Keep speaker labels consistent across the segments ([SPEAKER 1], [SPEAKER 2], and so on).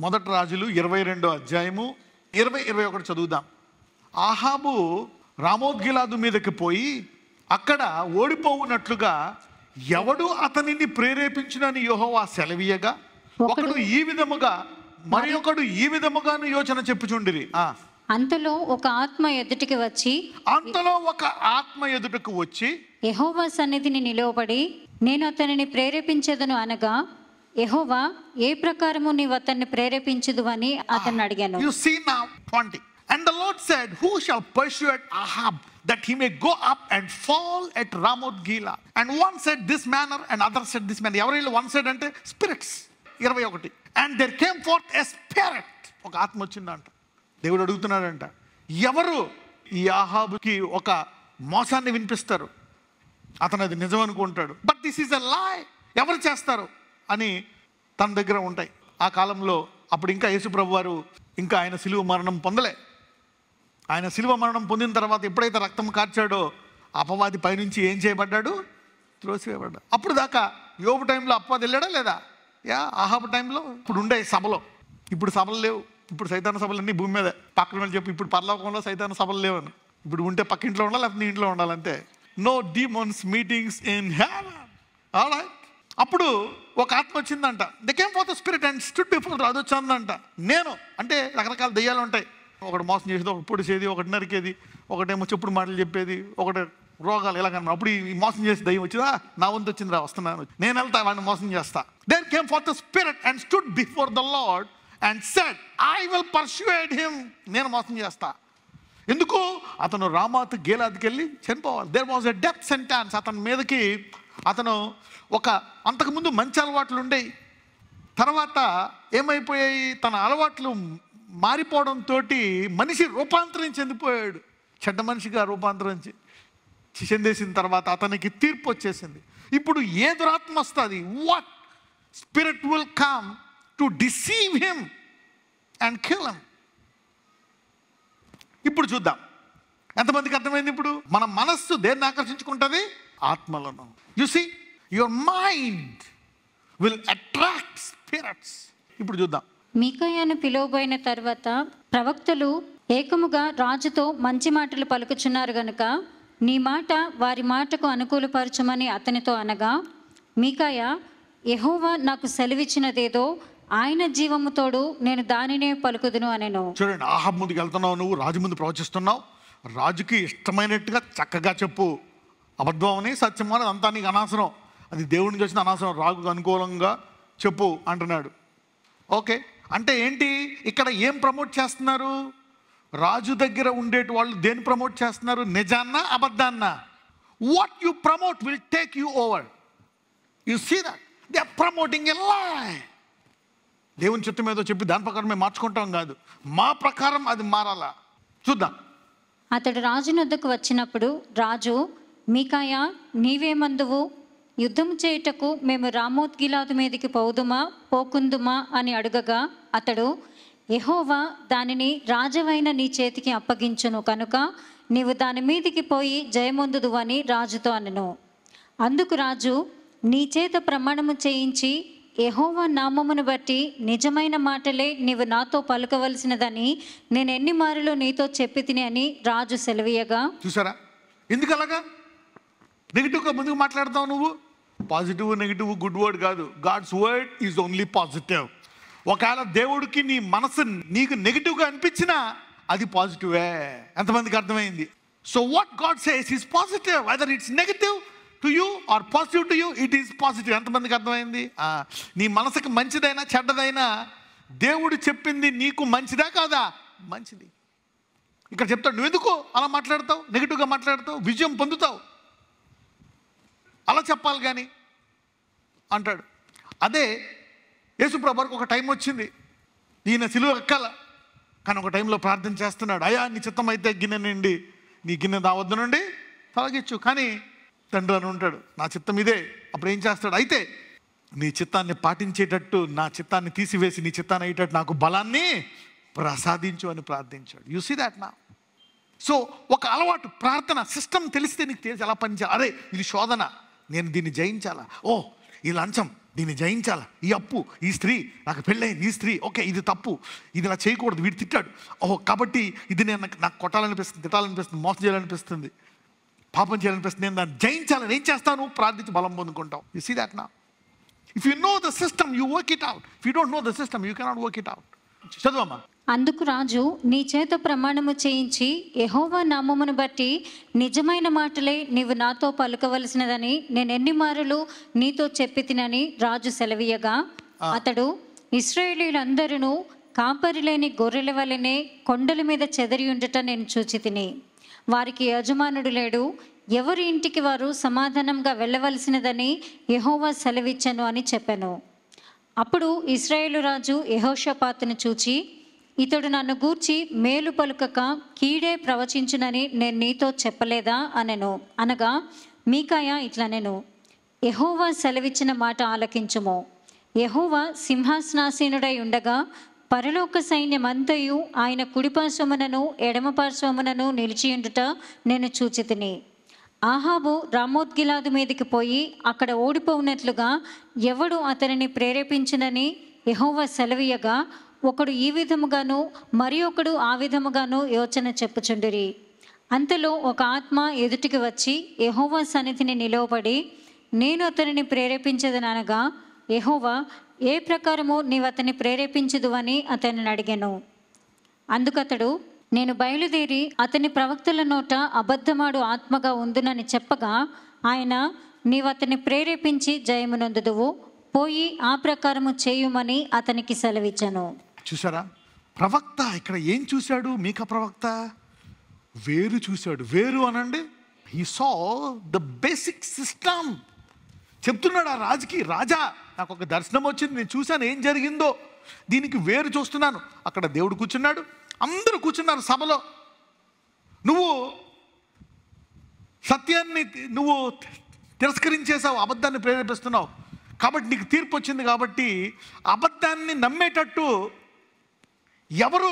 [SPEAKER 1] మొదటి రాజులు 22వ అధ్యాయము 20-21 చదువుదాం. ఆహాబు రామోత్గిలాదు మీదకి పోయి అక్కడ ఓడిపోవునట్లుగా ఎవడు అతనిని ప్రేరేపించునని యెహోవా సెలవీయగా ఒకడు ఈ విధముగా మరి ఒకడు ఈ విధముగాను యోచన చెప్పుచుండిరి.
[SPEAKER 2] అంతలో ఒక ఆత్మ ఎదుటకు వచ్చి యెహోవా సన్నిధిని నిలవబడి నేను అతనిని ప్రేరేపించెదను అనగా యెహోవా ఏ ప్రకారము నీవు అతన్ని ప్రేరేపించుదు అని అతన్ని అడిగాను.
[SPEAKER 1] You see now 20. And the Lord said, who shall persuade Ahab that he may go up and fall at Ramoth Gilead? And one said this manner and other said this manner. ఎవరు one said అంటే spirits. 21. And there came forth a spirit. ఒక ఆత్మ వచ్చిందంట. దేవుడు అడుగుతున్నాడంట, ఎవరు ఈ ఆహాబుకి ఒక మోసాన్ని వినిపిస్తారు? అతను అది నిజం అనుకుంటాడు. But this is a lie. ఎవరు చేస్తారు అని తన దగ్గర ఉంటాయి. ఆ కాలంలో అప్పుడు ఇంకా యేసుప్రభు వారు ఇంకా ఆయన శిలువ మరణం పొందలే. ఆయన శిలువ మరణం పొందిన తర్వాత ఎప్పుడైతే రక్తం కార్చాడో అపవాది పైనుంచి ఏం చేయబడ్డాడు? త్రోసివేయబడ్డాడు. అప్పుడు దాకా యోబు టైంలో అపవాది వెళ్ళాడా లేదా? ఆహాబు టైంలో ఇప్పుడు ఉండే సభలో. ఇప్పుడు సభలు లేవు. ఇప్పుడు సైతాన సభలు అన్నీ భూమి మీద. పక్కన వాళ్ళు చెప్పి ఇప్పుడు పరలోకంలో సైతాన సభలు లేవని. ఇప్పుడు ఉంటే పక్కింట్లో ఉండాలి, లేకపోతే నీ ఇంట్లో ఉండాలంటే. No demons meetings in heaven. Alright. అప్పుడు ఒక ఆత్మ వచ్చిందంట. They came for the spirit and stood before. అది వచ్చిందంట. నేను అంటే రకరకాల దెయ్యాలు ఉంటాయి. ఒకటి మోసం చేసేది, ఒకటి పొడిసేది, ఒకటి నరికేది, ఒకటేమో చెప్పుడు మాటలు చెప్పేది, ఒకటి రోగాలు ఇలాగన్నా. అప్పుడు ఈ మోసం చేసి దయ్యం వచ్చిందా, నా వంతు వచ్చిందిరా, వస్తున్నాను, నేను వెళ్తా, వాడిని మోసం చేస్తా. There came for the spirit and stood before the lord and said I will persuade him. నేను మోసం చేస్తా. ఎందుకు? అతను రామాత్ గీలాద్కి వెళ్ళి చనిపోవాలి. There was a death sentence అతని మీదకి. అతను ఒక అంతకుముందు మంచి అలవాట్లు ఉండేవి, తర్వాత ఏమైపోయాయి, తన అలవాట్లు మారిపోవడంతో మనిషి రూపాంతరం చెందిపోయాడు. చెడ్డ మనిషిగా రూపాంతరం చెందేసిన తర్వాత అతనికి తీర్పు వచ్చేసింది. ఇప్పుడు ఏ దురాత్మ వస్తుంది? What spirit will come to deceive him and kill him? ఇప్పుడు చూద్దాం ఎంతమందికి అర్థమైంది. ఇప్పుడు మన మనస్సు దేన్ని ఆకర్షించుకుంటుంది? ఆత్మలను. You see, your mind will attract spirits. ఇప్పుడు చూద్దాం.
[SPEAKER 2] మీకాయాను పిలువబోయిన తర్వాత ప్రవక్తలు ఏకముగా రాజుతో మంచి మాటలు పలుకుచున్నారు గనుక నీ మాట వారి మాటకు అనుకూలపరచమని అతనితో అనగా మీకాయ యెహోవా నాకు సెలవిచ్చినదేదో ఆయన జీవముతోడు నేను దానినే పలుకుదును అనెను.
[SPEAKER 1] చూడండి, ఆహాబు ముందుకు వెళ్తున్నావు, నువ్వు రాజు ముందు ప్రవచిస్తున్నావు. రాజుకి ఇష్టమైనట్టుగా చక్కగా చెప్పు. అబద్ధం అని సత్యం అని అంతా నీకు అనవసరం. అది దేవుడి నుంచి వచ్చిన అనవసరం. రాజుకు అనుకూలంగా చెప్పు అంటున్నాడు. ఓకే, అంటే ఏంటి? ఇక్కడ ఏం ప్రమోట్ చేస్తున్నారు? రాజు దగ్గర ఉండేటి వాళ్ళు దేన్ని ప్రమోట్ చేస్తున్నారు? నిజాన్నా అబద్ధాన్నా? What you promote will take you over. You see that they are promoting a lie. దేవుని చిత్తం ఏదో చెప్పి దాని ప్రకారం మేము మార్చుకుంటాం కాదు, మా ప్రకారం అది మారాలా. చూద్దాం.
[SPEAKER 2] అతడు రాజు వద్దకు వచ్చినప్పుడు రాజు మీకాయ నీవేమందువు? యుద్ధం చేయుటకు మేము రామోత్ గిలాదు మీదకి పోకుందుమా అని అడుగగా అతడు యెహోవా దానిని రాజవైన నీ చేతికి అప్పగించును కనుక నీవు దాని మీదికి పోయి జయమొందుదు అని రాజుతో అనెను. అందుకు రాజు నీ చేత ప్రమాణము చేయించి యెహోవా నామమును బట్టి నిజమైన మాటలే నీవు నాతో పలుకవలసినదని నేను ఎన్ని మారులు నీతో చెప్పి తిని అని రాజు సెలవీయగా.
[SPEAKER 1] చూసారా ఎందుకు అలాగా నెగిటివ్గా ముందుకు మాట్లాడతావు నువ్వు? పాజిటివ్ నెగిటివ్ గుడ్ వర్డ్ కాదు. God's word is only positive. ఒకవేళ దేవుడికి నీ మనసు నీకు నెగిటివ్గా అనిపించినా అది పాజిటివే. ఎంతమందికి అర్థమైంది? So what God says is positive. Whether it's negative to you or positive to you, it is positive. ఎంతమందికి అర్థమైంది? నీ మనసుకి మంచిదైనా చెడ్డదైనా దేవుడు చెప్పింది నీకు మంచిదా కాదా? మంచిది. ఇక్కడ చెప్తాడు, నువ్వు ఎందుకు అలా మాట్లాడతావు, నెగిటివ్గా మాట్లాడతావు, విజయం పొందుతావు, అలా చెప్పాలి కానీ అంటాడు. అదే యేసుప్రభువుకి ఒక టైం వచ్చింది, ఈయన సిలువ ఎక్కాల, కానీ ఒక టైంలో ప్రార్థన చేస్తున్నాడు, అయ్యా నీ చిత్తం అయితే గిన్నె నిండి నీ గిన్నె నా వద్ద నుండి తొలగించు. కానీ తండ్రి అని ఉంటాడు, నా చిత్తం ఇదే. అప్పుడు ఏం చేస్తాడు? అయితే నీ చిత్తాన్ని పాటించేటట్టు నా చిత్తాన్ని తీసివేసి నీ చిత్తాన్ని అయ్యేటట్టు నాకు బలాన్ని ప్రసాదించు అని ప్రార్థించాడు. యు సీ దాట్ నా. సో ఒక అలవాటు ప్రార్థన సిస్టమ్ తెలిస్తే నీకు తెలిసి ఎలా పనిచేయాలి. అరే ఇది శోధన, నేను దీన్ని జయించాలా, ఓ ఈ లంచం దీన్ని జయించాలా, ఈ అప్పు, ఈ స్త్రీ, నాకు పెళ్ళైంది ఈ స్త్రీ, ఓకే ఇది తప్పు, ఇది ఇలా చేయకూడదు, వీడు తిట్టాడు, ఓహో కాబట్టి ఇది నేను నాకు కొట్టాలనిపిస్తుంది, తిట్టాలనిపిస్తుంది, మోసం చేయాలనిపిస్తుంది, పాపం చేయాలనిపిస్తుంది, నేను దాన్ని జయించాలని ఏం చేస్తాను? ప్రార్థించి బలం పొందుకుంటావు. యు సీ దట్ నా? If you know the system you work it out. If you don't know the system you cannot work it out. చదువమ్మా.
[SPEAKER 2] అందుకు రాజు, నీ చేత ప్రమాణము చేయించి యెహోవా నామమును బట్టి నిజమైన మాటలే నీవు నాతో పలుకవలసినదని నేను ఎన్ని మారులు నీతో చెప్పి తినని రాజు సెలవీయగా, అతడు, ఇశ్రాయేలీయులందరూ కాపరి లేని గొర్రెల వలెనే కొండల మీద చెదరి ఉండుట నేను చూచి తిని, వారికి యజమానుడు లేడు, ఎవరి ఇంటికి వారు సమాధానంగా వెళ్ళవలసినదని యెహోవా సెలవిచ్చెను అని చెప్పెను. అప్పుడు ఇశ్రాయేలు రాజు యెహోషాపాతును చూచి, ఇతడు నన్ను గూర్చి మేలు పలుకక కీడే ప్రవచించునని నేను నీతో చెప్పలేదా అనెను. అనగా మీకాయా ఇట్లనెను, యెహోవా సెలవిచ్చిన మాట ఆలకించుము. యెహోవా సింహాసనాసీనుడై ఉండగా పరలోక సైన్యమంతయు ఆయన కుడిపార్శ్వమునను ఎడమపార్శ్వమునను నిలిచియుండుట నేను చూచితిని. ఆహాబు రామోత్గిలాదు మీదికి పోయి అక్కడ ఓడిపోవునట్లుగా ఎవడు అతనిని ప్రేరేపించునని యెహోవా సెలవీయగా, ఒకడు ఈ విధముగాను మరి ఒకడు ఆ విధముగాను యోచన చెప్పుచుండిరి. అంతలో ఒక ఆత్మ ఎదుటికి వచ్చి యెహోవా సన్నిధిని నిలవబడి, నేను అతనిని ప్రేరేపించదనగా, యెహోవా, ఏ ప్రకారము నీవు అతన్ని ప్రేరేపించదు అని అతనిని అడిగాను. అందుకతడు, నేను బయలుదేరి అతని ప్రవక్తల నోట అబద్ధమాడు ఆత్మగా ఉందునని చెప్పగా, ఆయన, నీవు అతన్ని ప్రేరేపించి జయమునందుదువు, పోయి ఆ ప్రకారము చేయుమని అతనికి సెలవిచ్చాను.
[SPEAKER 1] చూసారా, ప్రవక్త ఇక్కడ ఏం చూశాడు? మీకా ప్రవక్త వేరు చూశాడు. వేరు అనండి, he saw the basic system. చెప్తున్నాడు ఆ రాజుకి, రాజా నాకు ఒక దర్శనం వచ్చింది, నేను చూశాను ఏం జరిగిందో, దీనికి వేరు చూస్తున్నాను. అక్కడ దేవుడు కూర్చున్నాడు, అందరూ కూర్చున్నారు సభలో. నువ్వు సత్యాన్ని నువ్వు తిరస్కరించేసావు, అబద్ధాన్ని ప్రేరేపిస్తున్నావు, కాబట్టి నీకు తీర్పు వచ్చింది. కాబట్టి అబద్ధాన్ని నమ్మేటట్టు ఎవరు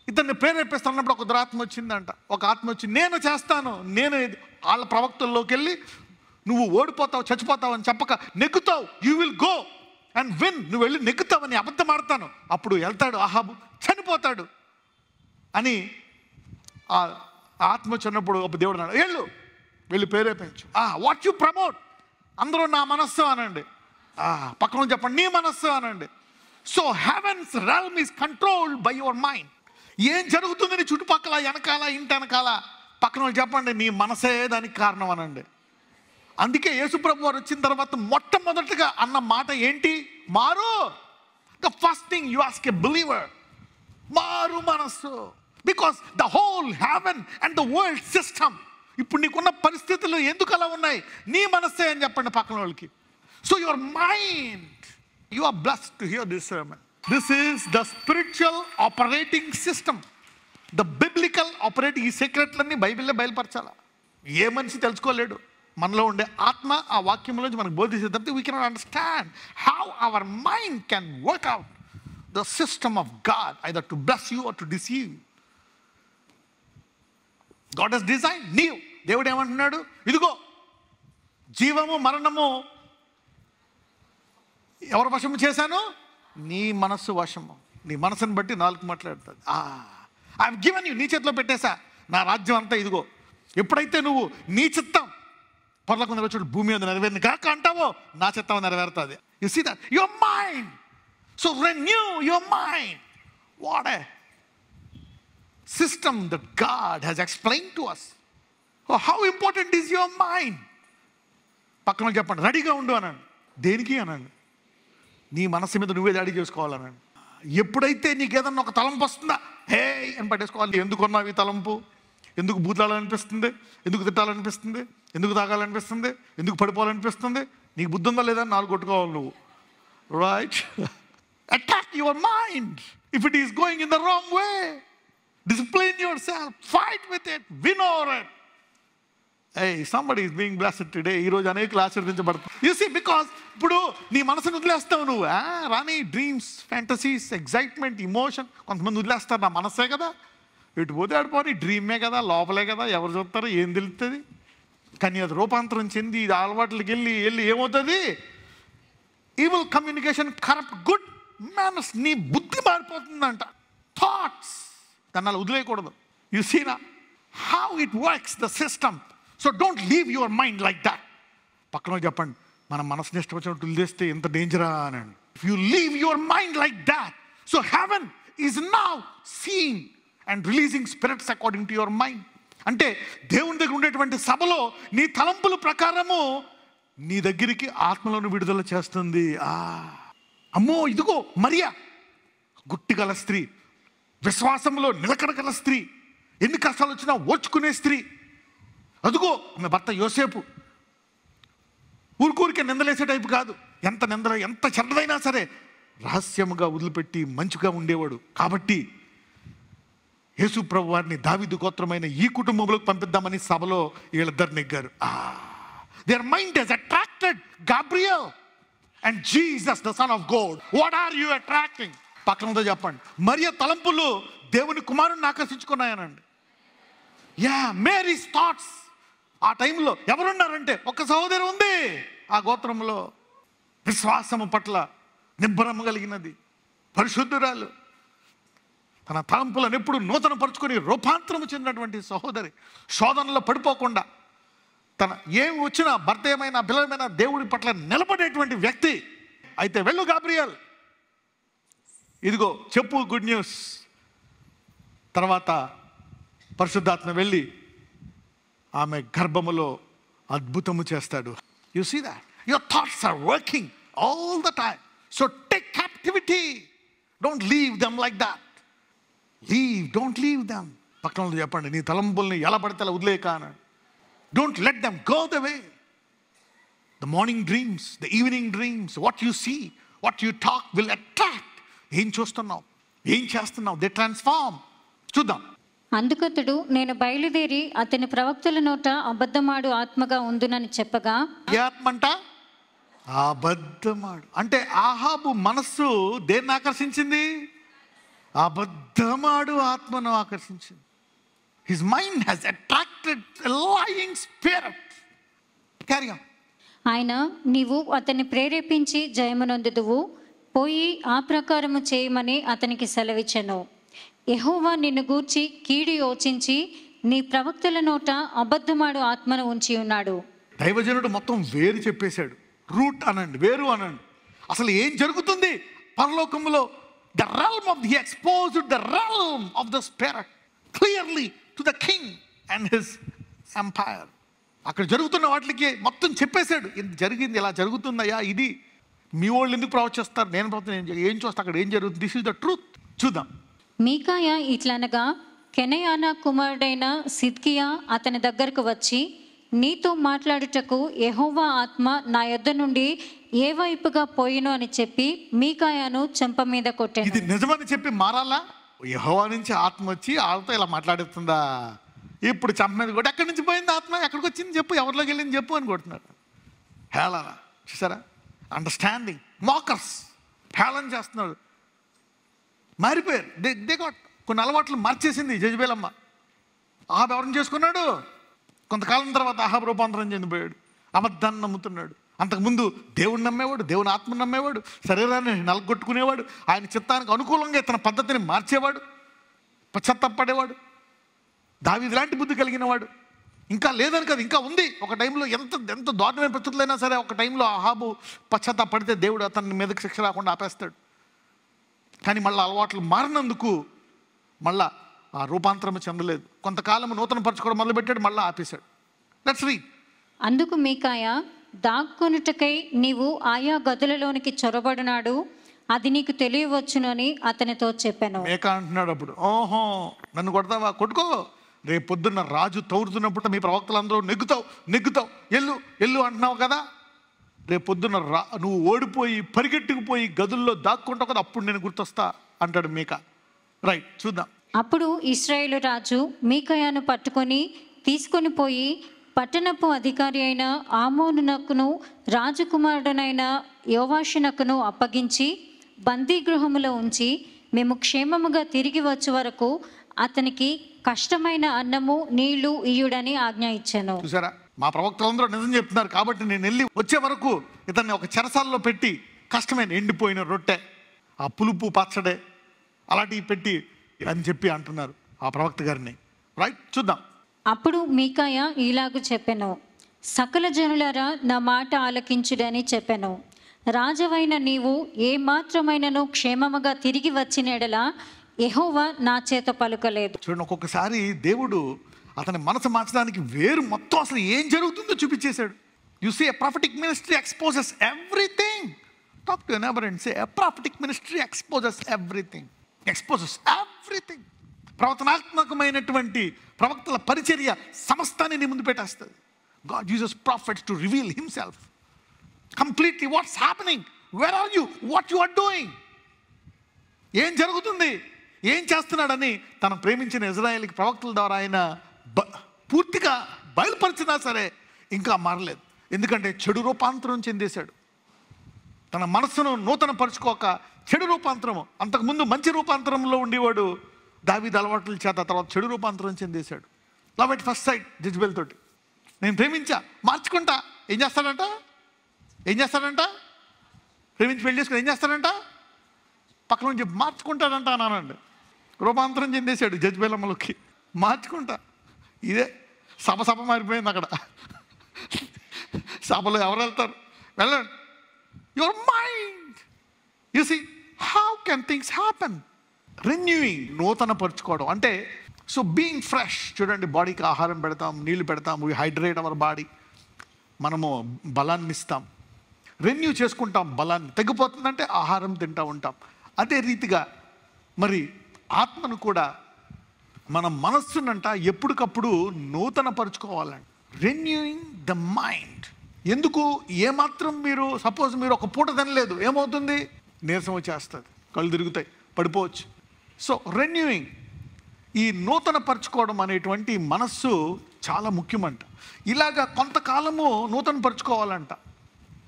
[SPEAKER 1] ఇతన్ని ప్రేరేపిస్తున్నప్పుడు ఒక దురాత్మ వచ్చిందంట. ఒక ఆత్మ వచ్చి, నేను చేస్తాను, నేను వాళ్ళ ప్రవక్తల్లోకి వెళ్ళి నువ్వు ఓడిపోతావు, చచ్చిపోతావు అని చెప్పక నెగ్గుతావు, you will go and win, నువ్వు వెళ్ళి నెగ్గుతావని అబద్ధం ఆడతాను. అప్పుడు వెళ్తాడు అహాబు, చనిపోతాడు అని ఆ ఆత్మ వచ్చినప్పుడు ఒక దేవుడు అన్నాడు, వెళ్ళి ప్రేరేపించు. వాట్ యు ప్రమోట్, అందరూ నా మనస్సు అనండి, పక్కన చెప్పండి నీ మనస్సు అనండి. So heaven's realm is controlled by your mind. ఏం జరుగుతుంది నీ చుట్టుపక్కల, వెనకాల, ఇంటి వెనకాల, పక్కన వాళ్ళు చెప్పండి నీ మనసే దానికి కారణం అనండి. అందుకే యేసుప్రభు వారు వచ్చిన తర్వాత మొట్టమొదటిగా అన్న మాట ఏంటి? మారు. The first thing you ask a believer, మారు మనస్సు. Because the whole heaven and the world system, ఇప్పుడు నీకున్న పరిస్థితులు ఎందుకు అలా ఉన్నాయి? నీ మనస్సే అని చెప్పండి పక్కన వాళ్ళకి. So your mind, you are blessed to hear this sermon. This is the spiritual operating system. The biblical operating, ఈ సీక్రెట్లన్నీ బైబిల్లో బయలుపరచాల. ఏ మనిషి తెలుసుకోలేడు. మనలో ఉండే ఆత్మ ఆ వాక్యంలోంచి మనకు బోధించే తప్పితే we cannot understand how our mind can work out the system of God, either to bless you or to deceive you. God has designed new. దేవుడు ఏమంటున్నాడు? ఇదిగో జీవము మరణము ఎవరి వశము చేశాను? నీ మనస్సు వశము. నీ మనసుని బట్టి నాలుగు మాట్లాడుతుంది. ఐ హావ్ గివెన్ యూ, నీ చేతిలో పెట్టేశా నా రాజ్యం అంతా. ఇదిగో ఎప్పుడైతే నువ్వు నీ చిత్తం పర్లకు నెరవేర్చు భూమి మీద నెరవేరిన కాక అంటావో, నా చిత్తం నెరవేరుతుంది. You see that your mind. So renew your mind. What a system that God has explained to us. Oh, how important is your mind? పక్కన చెప్పండి, రెడీగా ఉండు అనండి. దేనికి అనండి? నీ మనసు మీద నువ్వే దాడి చేసుకోవాలనండి. ఎప్పుడైతే నీకు ఏదన్నా ఒక తలంపు వస్తుందా, హే అని పట్టేసుకోవాలి. ఎందుకు ఉన్నావు ఈ తలంపు? ఎందుకు బూతాలనిపిస్తుంది? ఎందుకు తిట్టాలనిపిస్తుంది? ఎందుకు తాగాలనిపిస్తుంది? ఎందుకు పడిపోవాలనిపిస్తుంది? నీకు బుద్ధి ఉందా లేదా? నాలుగు కొట్టుకోవాలి నువ్వు. Right? Attack your mind if it is going in the wrong way. Discipline yourself, fight with it, win over it. Hey, somebody is being blessed today. ఈ రోజు అనేక ఆశీర్వదించబడతారు. You see, because ఇప్పుడు నీ మనసును వదిలేస్తావు నువ్వు. రాని డ్రీమ్స్, ఫ్యాంటసీస్, ఎగ్జైట్మెంట్, ఇమోషన్. కొంతమంది వదిలేస్తారు, నా మనసే కదా, ఎటు పోతే ఆడిపోని, డ్రీమే కదా, లోపలే కదా, ఎవరు చూస్తారో ఏం తెలుస్తుంది. కానీ అది రూపాంతరం చెంది ఇది అలవాట్లకి వెళ్ళి ఏమవుతుంది? Evil communication corrupt good manners. నీ బుద్ధి మారిపోతుందంట. థాట్స్ దాన్ని అలా వదిలేయకూడదు. యు సీ నా how it works the system. So don't leave your mind like that. పక్కన చెప్పండి, మన మనసుని ఇష్టం వచ్చినట్టు వదిలేస్తే ఎంత డేంజరా అనండి. If you leave your mind like that, so heaven is now seen and releasing spirits according to your mind. అంటే దేవుని దగ్గర ఉండేటువంటి సభలో నీ తలంపుల ప్రకారము నీ దగ్గరికి ఆత్మలను విడుదల చేస్తుంది. అమ్మో, ఇదిగో మరియా, గుట్టిగల స్త్రీ, విశ్వాసంలో నిలకడగల స్త్రీ, ఎన్ని కష్టాలు వచ్చినా ఓర్చుకునే స్త్రీ. అదిగో ఆమె భర్త యోసేపు, ఊరికే నిందలేసే టైపు కాదు. ఎంత నిందల ఎంత చెడ్డదైనా సరే రహస్యముగా వదిలిపెట్టి మంచిగా ఉండేవాడు. కాబట్టి యేసు ప్రభు వారిని దావీదు గోత్రమైన ఈ కుటుంబంలోకి పంపిద్దామని సభలో వీళ్ళిద్దరు నెగ్గారు. Their mind has attracted Gabriel and Jesus, the Son of God. What are you attracting? పక్కనతో చెప్పండి, మరియ తలంపులు దేవుని కుమారుని ఆకర్షించుకున్నాయనండి. Mary's thoughts. ఆ టైంలో ఎవరున్నారంటే ఒక సహోదరి ఉంది ఆ గోత్రంలో, విశ్వాసము పట్ల నిబ్బరము కలిగినది, పరిశుద్ధురాలు, తన తలంపులను ఎప్పుడు నూతన పరుచుకొని రూపాంతరము చెందినటువంటి సహోదరి, శోధనలో పడిపోకుండా తన ఏం వచ్చినా భర్త ఏమైనా పిల్లలమైనా దేవుడి పట్ల నిలబడేటువంటి వ్యక్తి. అయితే వెళ్ళు గాబ్రియల్, ఇదిగో చెప్పు గుడ్ న్యూస్. తర్వాత పరిశుద్ధాత్మ వెళ్ళి ఆమె గర్భములో అద్భుతము చేస్తాడు. You see that your thoughts are working all the time. So take captivity, don't leave them like that. Don't leave them. పక్కన చెప్పండి, నీ తలంపుల్ని ఎలా పడితే అలా వదిలేక. Don't let them go the way. The morning dreams, the evening dreams, what you see, what you talk will attract. ఏం చూస్తున్నావు, ఏం చేస్తున్నావు, they transform. చూద్దాం.
[SPEAKER 2] అందుకతడు, నేను బయలుదేరి అతని ప్రవక్తల నోట అబద్ధమాడు ఆత్మగా ఉందునని చెప్పగా.
[SPEAKER 1] ఏ ఆత్మ అంట? అబద్ధమాడు. అంటే ఆహాబు మనస్సు దేన్ని ఆకర్షించింది? అబద్ధమాడు ఆత్మను ఆకర్షించింది. His mind has attracted a lying spirit. Carry on.
[SPEAKER 2] ఆయన, నీవు అతన్ని ప్రేరేపించి జయమునొందుదువు, పోయి ఆ ప్రకారము చేయమని అతనికి సెలవిచ్చెను. యెహోవా నిన్ను గూర్చి కీడు యోచించి నీ ప్రవక్తల నోట అబద్ధమాడు ఆత్మను ఉంచి ఉన్నాడు.
[SPEAKER 1] దైవజనుడు మొత్తం వేరు చెప్పేశాడు. రూట్ అనండి, వేరు అనండి. అసలు ఏం జరుగుతుంది పరలోకములో? The realm of he exposed the realm of the spirit clearly to the king and his empire. అక్కడ జరుగుతున్న వాటికి మొత్తం చెప్పేశాడు. ఇది జరిగింది, ఇలా జరుగుతుందయ్యా, ఇది మీ వాళ్ళు ఎందుకు ప్రవచిస్తారు, నేను ప్రవచన ఏం చూస్తా, అక్కడ ఏం జరుగుతుంది, దిస్ ఇస్ ద ట్రూత్. చూద్దాం.
[SPEAKER 2] మీకాయా ఇట్లనగా, కెనయానా కుమారుడైన సిద్కియా అతని దగ్గరకు వచ్చి, నీతో మాట్లాడుటకు యెహోవా ఆత్మ నా యొద్ద నుండి ఏ వైపుగా పోయిను అని చెప్పి మీకాయాను చెంప మీద కొట్టాను.
[SPEAKER 1] ఇది నిజమని చెప్పి మారాలా? యెహోవా నుంచి ఆత్మ వచ్చి వాళ్ళతో ఇలా మాట్లాడుతుందా? ఇప్పుడు చెంప మీద కూడా ఎక్కడి నుంచి పోయింది ఆత్మ, ఎక్కడికి వచ్చింది చెప్పు, ఎవరిలోకి వెళ్ళింది చెప్పు అని కొడుతున్నాడు. హేళన చూసారా? అండర్స్టాండింగ్ మాకర్స్ హేళన చేస్తున్నాడు. మారిపోయారు. దే గాట్ కొన్ని అలవాట్లు మార్చేసింది జెజబెలమ్మ. ఆహాబ్ ఎవరిని చేసుకున్నాడు? కొంతకాలం తర్వాత ఆహాబ్ రూపాంతరం చెందిపోయాడు. అబద్ధాన్ని నమ్ముతున్నాడు. అంతకుముందు దేవుడిని నమ్మేవాడు, దేవుని ఆత్మను నమ్మేవాడు, శరీరాన్ని నలగొట్టుకునేవాడు, ఆయన చిత్తానికి అనుకూలంగా తన పద్ధతిని మార్చేవాడు, పశ్చాత్తాపడేవాడు. దావీదు లాంటి బుద్ధి కలిగిన వాడు. ఇంకా లేదని కదా, ఇంకా ఉంది. ఒక టైంలో ఎంత దారుణమైన పరిస్థితులైనా సరే ఒక టైంలో ఆహాబు పశ్చాత్తాపడితే దేవుడు అతని మీదకి శిక్ష రాకుండా ఆపేస్తాడు. కానీ మళ్ళీ అలవాట్లు మారినందుకు మళ్ళా ఆ రూపాంతరం చెందలేదు. కొంతకాలం నూతన పరచుకోవడం మొదలుపెట్టాడు, మళ్ళీ ఆపేశాడు. Let's read.
[SPEAKER 2] అందుకు మీకాయా, దాక్కొనుటకై నీవు ఆయా గదులలోనికి చొరబడినాడు, అది నీకు తెలియవచ్చునని అతనితో చెప్పాను.
[SPEAKER 1] మేకా అంటున్నాడు అప్పుడు, ఓహో నన్ను కొడతావా, కొట్టుకో, రేపు పొద్దున్న రాజు తౌరుతున్నప్పుడు మీ ప్రవక్తలందరూ నెగ్గుతావు ఎల్లు అంటున్నావు కదా, రేపు పొద్దున్న నువ్వు ఓడిపోయి పరిగెట్టుకుపోయి గదుల్లో దాక్కుంటావు కదా, అప్పుడు నేను గుర్తొస్తా అంటాడు మీకా. రైట్, చూద్దాం.
[SPEAKER 2] అప్పుడు ఇశ్రాయేలు రాజు మీకాయాను పట్టుకొని తీసుకొని పోయి పట్టణపు అధికారి అయిన ఆమోనునకును రాజకుమారుడనైన యోవాషునకును అప్పగించి బందీగృహములో ఉంచి, మేము క్షేమముగా తిరిగి వచ్చే వరకు అతనికి కష్టమైన అన్నము నీళ్లు ఇయ్యుడని ఆజ్ఞ ఇచ్చాను.
[SPEAKER 1] చూసారా, మా ప్రవక్తలందరూ నిజం చెప్తున్నారు కాబట్టి నేను వెళ్ళి వచ్చే వరకు ఇతన్ని ఒక చెరసాలలో పెట్టి కష్టమైన ఎండిపోయిన రొట్టె, ఆ పులుపు పచ్చడే అలాంటివి పెట్టి అని చెప్పి అంటున్నారు ఆ ప్రవక్త గారిని. రైట్, చూద్దాం.
[SPEAKER 2] అప్పుడు మీకాయా ఇలాగు చెప్పెను, సకల జనులారా నా మాట ఆలకించుడని చెప్పెను. రాజవైన నీవు ఏ మాత్రమైనను క్షేమముగా తిరిగి వచ్చిన ఎడల యెహోవా నా చేత పలుకలేదు.
[SPEAKER 1] చూడండి, ఒక్కొక్కసారి దేవుడు అతని మనసు మార్చడానికి వేరు మొత్తం అసలు ఏం జరుగుతుందో చూపించేశాడు. You see, a prophetic ministry exposes everything. Talk to neighbour and say, a prophetic ministry exposes everything. Exposes everything. ప్రవచనాత్మకమైనటువంటి ప్రవక్తల పరిచర్య సమస్తాన్ని నీ ముందు పెట్టేస్తుంది. God uses prophets to reveal himself completely. What's happening, where are you, what you are doing, ఏం జరుగుతుంది, ఏం చేస్తున్నాడని తను ప్రేమించిన ఇజ్రాయేల్కి ప్రవక్తల ద్వారా ఆయన పూర్తిగా బయలుపరిచినా సరే ఇంకా మారలేదు. ఎందుకంటే చెడు రూపాంతరం చెందేశాడు. తన మనస్సును నూతన పరుచుకోక చెడు రూపాంతరము, అంతకుముందు మంచి రూపాంతరంలో ఉండేవాడు దావీదు అలవాట్ల చేత, తర్వాత చెడు రూపాంతరం చెందేశాడు. Love at first sight Jezebel తోటి. నేను ప్రేమించా, మార్చుకుంటా. ఏం చేస్తాడంట, ప్రేమించి పెళ్లి చేసుకుని ఏం చేస్తాడంట, పక్కన నుంచి మార్చుకుంటాడంట అన్నానండి. రూపాంతరం చెందేశాడు జజ్బేలమ్మలోకి. మార్చుకుంటా, ఇదే సభ మారిపోయింది అక్కడ. సభలో ఎవరు వెళ్తారు, వెళ్ళండి. Your mind, you see how can things happen. Renewing, నూతన పరుచుకోవడం అంటే, సో బీయింగ్ ఫ్రెష్. చూడండి, బాడీకి ఆహారం పెడతాం, నీళ్లు పెడతాం, వీ హైడ్రేట్ అవర్ బాడీ, మనము బలాన్ని ఇస్తాం, రెన్యూ చేసుకుంటాం బలాన్ని. తగ్గిపోతుందంటే ఆహారం తింటూ ఉంటాం. అదే రీతిగా మరి ఆత్మను కూడా మన మనస్సునంట ఎప్పటికప్పుడు నూతన పరుచుకోవాలండి. Renewing the mind. ఎందుకు, ఏమాత్రం మీరు సపోజ్ మీరు ఒక పూట తినలేదు, ఏమవుతుంది, నీరసం వచ్చేస్తుంది, కళ్ళు తిరుగుతాయి, పడిపోవచ్చు. సో రెన్యూయింగ్, ఈ నూతన పరుచుకోవడం అనేటువంటి మనస్సు చాలా ముఖ్యమంట. ఇలాగా కొంతకాలము నూతన పరుచుకోవాలంట.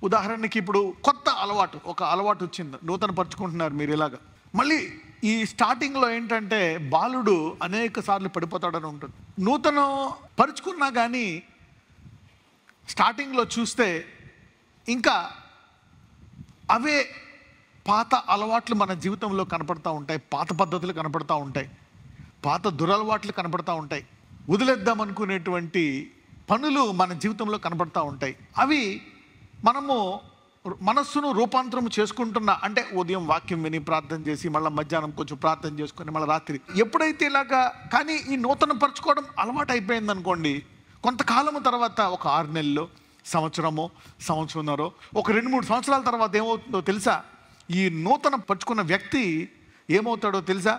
[SPEAKER 1] ఉదాహరణకి ఇప్పుడు కొత్త అలవాటు, ఒక అలవాటు వచ్చింది, నూతన పరుచుకుంటున్నారు మీరు. ఇలాగా మళ్ళీ ఈ స్టార్టింగ్లో ఏంటంటే బాలుడు అనేక సార్లు పడిపోతాడని ఉంటుంది. నూతన పరుచుకున్నా కానీ స్టార్టింగ్లో చూస్తే ఇంకా అవే పాత అలవాట్లు మన జీవితంలో కనపడతా ఉంటాయి, పాత పద్ధతులు కనపడతా ఉంటాయి, పాత దురలవాట్లు కనపడతా ఉంటాయి, వదిలేద్దాం అనుకునేటువంటి పనులు మన జీవితంలో కనపడతా ఉంటాయి. అవి మనము మనస్సును రూపాంతరం చేసుకుంటున్నా అంటే ఉదయం వాక్యం విని ప్రార్థన చేసి, మళ్ళీ మధ్యాహ్నం కొంచెం ప్రార్థన చేసుకొని, మళ్ళీ రాత్రి ఎప్పుడైతే ఇలాగా. కానీ ఈ నూతన పరుచుకోవడం అలవాటు అయిపోయింది అనుకోండి, కొంతకాలం తర్వాత ఒక 6 నెలలు, సంవత్సరంన్నర, ఒక 2-3 సంవత్సరాల తర్వాత ఏమవుతుందో తెలుసా, ఈ నూతన పరుచుకున్న వ్యక్తి ఏమవుతాడో తెలుసా,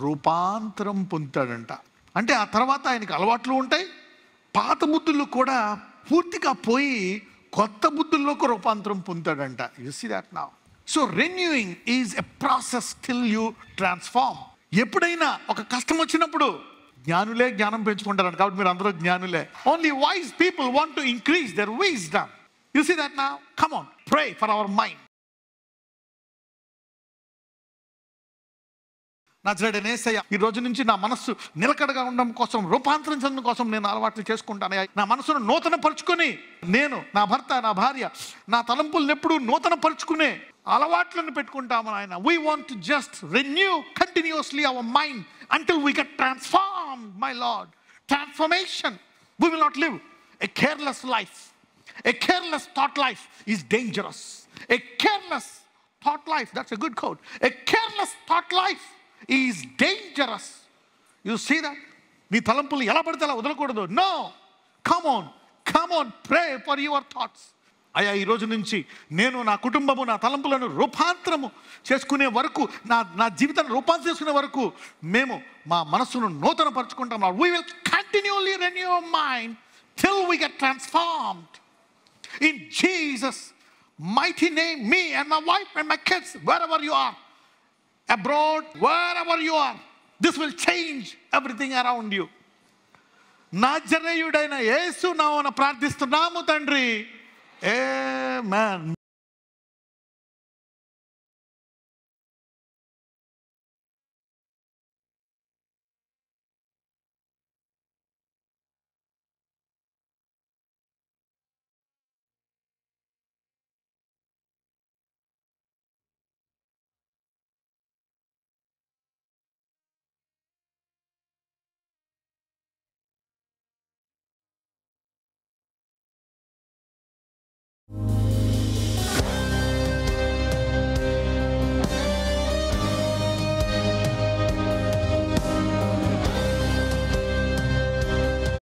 [SPEAKER 1] రూపాంతరం పొందుతాడంట. అంటే ఆ తర్వాత ఆయనకి అలవాట్లు ఉంటాయి, పాత బుద్ధులు కూడా పూర్తిగా పోయి కొత్త బుద్ధుల్లోకి రూపాంతరం పొందుతాడంట. You see that now. So renewing is a process till you transform. ఎప్పుడైనా ఒక కష్టం వచ్చినప్పుడు జ్ఞానులే జ్ఞానం పెంచుకుంటారంట. కాబట్టి మీరు అందరూ జ్ఞానులే. Only wise people want to increase their wisdom. You see that now. Come on, pray for our mind. నజరేయుడైన యేసయ్య, ఈ రోజు నుంచి నా మనస్సు నిలకడగా ఉండడం కోసం, రూపాంతరం చెందడం కోసం నేను అలవాట్లు చేసుకుంటాను. నా మనసును నూతన పరుచుకొని, నేను, నా భర్త, నా భార్య, నా తలంపులను ఎప్పుడు నూతన పరుచుకునే అలవాట్లను పెట్టుకుంటాము ఆయన. We want to just renew continuously our mind until we get transformed, my Lord. Transformation. We will not live a careless life. A careless thought life is dangerous. A careless thought life, that's a good quote. A careless thought life is dangerous. You see that? నీ తలంపులు ఎలా పడితే అలా వదలకూడదు. No, come on, pray for your thoughts. అయ్యా, ఈ రోజు నుంచి నేను, నా కుటుంబము, నా తలంపులను రూపాంతరము చేసుకునే వరకు, నా జీవితాన్ని రూపాంతరం చేసుకునే వరకు మేము మా మనస్సును నూతన పరుచుకుంటాం. We will continually renew our mind till we get transformed. In Jesus' mighty name, me and my wife and my kids, wherever you are, abroad, wherever you are, this will change everything around you. నజరేయుడైన యేసు నామమున ప్రార్థిస్తున్నాము తండ్రి. ఆమేన్.